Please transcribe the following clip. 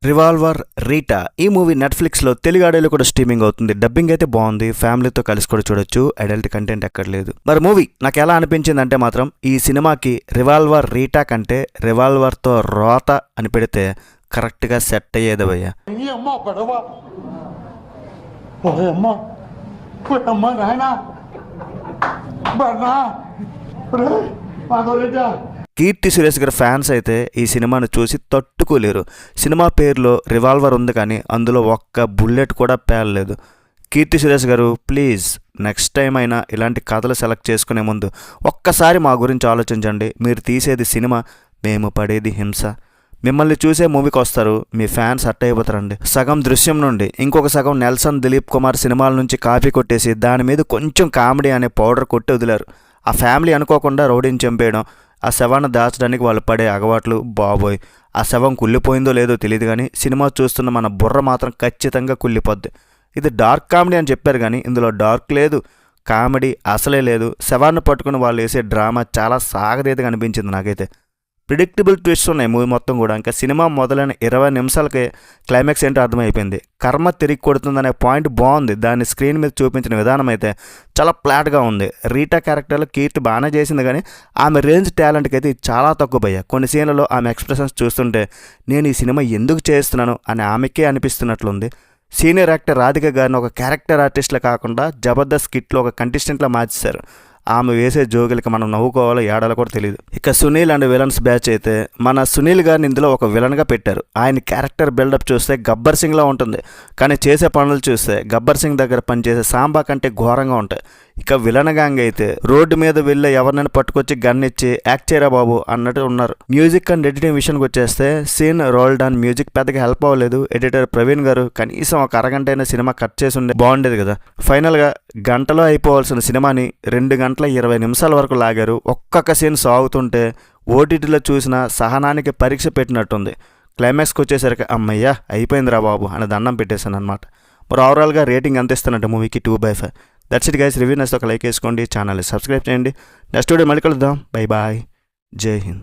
Revolver Rita ఈ movie నెట్ఫ్లిక్స్లో తెలుగు ఆడియోలో కూడా స్ట్రీమింగ్ అవుతుంది. డబ్బింగ్ అయితే బాగుంది, ఫ్యామిలీతో కలిసి కూడా చూడొచ్చు. అడల్ట్ కంటెంట్ ఎక్కర్లేదు. మరి మూవీ నాకు ఎలా అనిపించింది అంటే మాత్రం ఈ సినిమాకి రివాల్వర్ రీటా కంటే రివాల్వర్తో రోత అని పెడితే కరెక్ట్గా సెట్ అయ్యేది భయ్య. కీర్తి సురేష్ గారి ఫ్యాన్స్ అయితే ఈ సినిమాను చూసి తట్టుకోలేరు. సినిమా పేరులో రివాల్వర్ ఉంది కానీ అందులో ఒక్క బుల్లెట్ కూడా పేలలేదు. కీర్తి సురేష్ గారు ప్లీజ్ నెక్స్ట్ టైం అయినా ఇలాంటి కథలు సెలెక్ట్ చేసుకునే ముందు ఒక్కసారి మా గురించి ఆలోచించండి. మీరు తీసేది సినిమా, మేము పడేది హింస. మిమ్మల్ని చూసే మూవీకి వస్తారు, మీ ఫ్యాన్స్ హట్ అయిపోతారండి. సగం దృశ్యం నుండి ఇంకొక సగం నెల్సన్ దిలీప్ కుమార్ సినిమాల నుంచి కాపీ కొట్టేసి దాని మీద కొంచెం కామెడీ అనే పౌడర్ కొట్టి వదిలారు. ఆ ఫ్యామిలీ అనుకోకుండా రౌడీని చంపేయడం, ఆ శవాన్ని దాచడానికి వాళ్ళు పడే అగవాట్లు, బాబోయ్ ఆ శవం కుళ్ళిపోయిందో లేదో తెలియదు కానీ సినిమా చూస్తున్న మన బుర్ర మాత్రం ఖచ్చితంగా కుళ్ళిపోద్ది. ఇది డార్క్ కామెడీ అని చెప్పారు కానీ ఇందులో డార్క్ లేదు, కామెడీ అసలే లేదు. శవాన్ని పట్టుకుని వాళ్ళు వేసే డ్రామా చాలా సాగదీతగా అనిపించింది నాకైతే. ప్రిడిక్టబుల్ ట్విస్ట్స్ ఉన్నాయి మూవీ మొత్తం కూడా. ఇంకా సినిమా మొదలైన 20 నిమిషాలకే క్లైమాక్స్ ఏంటో అర్థమైపోయింది. కర్మ తిరిగి కొడుతుందనే పాయింట్ బాగుంది, దాన్ని స్క్రీన్ మీద చూపించిన విధానం అయితే చాలా ఫ్లాట్గా ఉంది. రీటా క్యారెక్టర్లో కీర్తి బాగానే చేసింది కానీ ఆమె రేంజ్ టాలెంట్కి అయితే చాలా తక్కువ భయ్య. కొన్ని సీన్లలో ఆమె ఎక్స్ప్రెషన్స్ చూస్తుంటే నేను ఈ సినిమా ఎందుకు చేస్తున్నాను అని ఆమెకే అనిపిస్తున్నట్లుంది. సీనియర్ యాక్టర్ రాధిక గారిని ఒక క్యారెక్టర్ ఆర్టిస్ట్లా కాకుండా జబర్దస్త్ స్కిట్లో ఒక కంటెస్టెంట్లా మార్చేశారు. ఆమె వేసే జోగులకి మనం నవ్వుకోవాలో ఏడాలో కూడా తెలియదు. ఇక సునీల్ అండ్ విలన్స్ బ్యాచ్ అయితే మన సునీల్ గారిని ఇందులో ఒక విలన్గా పెట్టారు. ఆయన క్యారెక్టర్ బిల్డప్ చూస్తే గబ్బర్ సింగ్లా ఉంటుంది, కానీ చేసే పనులు చూస్తే గబ్బర్ సింగ్ దగ్గర పనిచేసే సాంబా కంటే ఘోరంగా ఉంటాయి. ఇక విలన్ గ్యాంగ్ అయితే రోడ్డు మీద వెళ్ళే ఎవరినైనా పట్టుకొచ్చి గన్ ఇచ్చి యాక్ట్ చేయరా బాబు అన్నట్టు ఉన్నారు. మ్యూజిక్ అండ్ ఎడిటింగ్ విషయానికి వచ్చేస్తే సీన్ రోల్డ్ అండ్ మ్యూజిక్ పెద్దగా హెల్ప్ అవ్వలేదు. ఎడిటర్ ప్రవీణ్ గారు కనీసం ఒక అరగంట అయినా సినిమా కట్ చేసి ఉండే బాగుండేది కదా. ఫైనల్గా గంటలో అయిపోవాల్సిన సినిమాని 2 గంటల 20 నిమిషాల వరకు లాగారు. ఒక్కొక్క సీన్ సాగుతుంటే ఓటీటీలో చూసిన సహనానికి పరీక్ష పెట్టినట్టుంది. క్లైమాక్స్కి వచ్చేసరికి అమ్మయ్యా అయిపోయిందిరా బాబు అని దండం పెట్టేశాను అనమాట. మరి ఓవరాల్గా రేటింగ్ ఎంత ఇస్తున్నట్టు మూవీకి 2/5. That's it guys. రివ్యూ నచ్చితే ఒక లైక్ వేసుకోండి, ఛానల్ని సబ్స్క్రైబ్ చేయండి. నెక్స్ట్ వీడియో మళ్ళీ కలుద్దాం. బై బాయ్, జై హింద్.